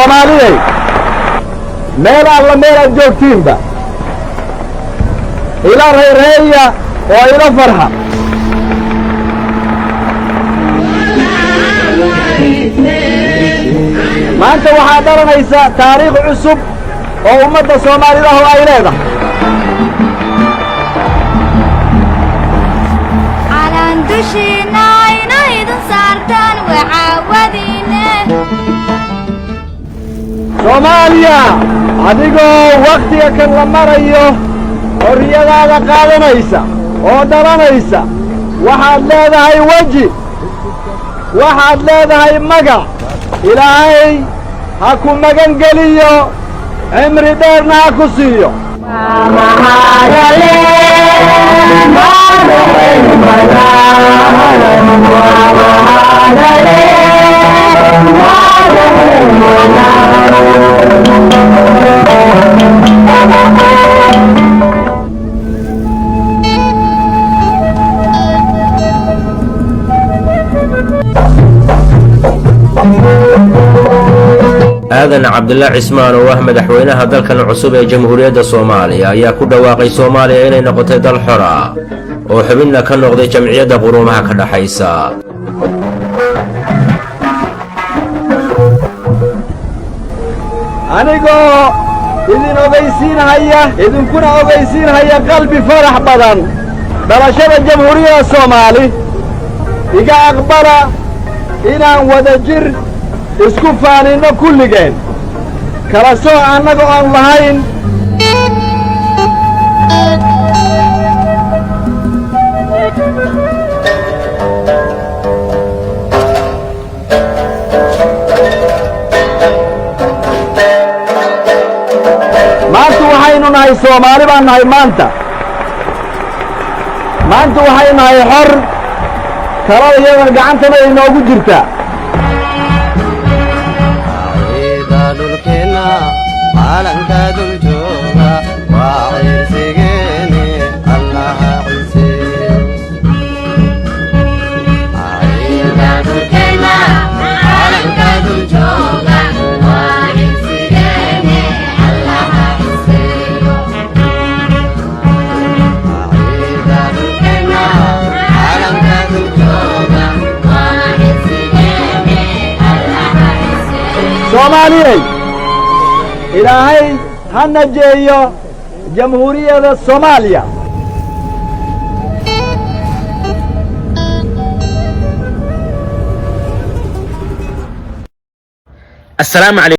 Soomaaliyeed meel alla meel aad joogtiinba ila reereeya oo ila farxa maanta waxaa dhalanaysa taariikh cusub oo ummadda Soomaalida ay leedahay calan dushina inaydan saartaan wacaawadine Soomaaliya adigoo waqtiga kan la marayo xorriyadaada qaadanaysa oo dhalanaysa waxaad leedahay waji waxaad leedahay magac ilaahay ha ku magan geliyo cimri dheerna ha ku siiyo aadan cabdillah cismaan oo ah madaxweynaha dalkan cusub ee jamhuuriyadda Soomaaliya ayaa ku dhawaaqay Soomaaliya inay noqotay dal xor ah oo xubinna ka noqday jamciyadda quruumaha ka dhaxaysa anigoo idinkuna ogeysiinaya qalbi farax badan dhalashada jamhuuriyadda Soomaali iga aqbala inaan wada jir isku faanino kulligeen kala soo annaga aan lahayn maanta waxaynu nahay Soomaali baan nahay maanta waxaynu nahay xor talada iyada gacantana inoogu jirtaa Soomaaliyeed ilaahay ha najeeyo jamhuuriyadda Soomaaliya السلام عليكم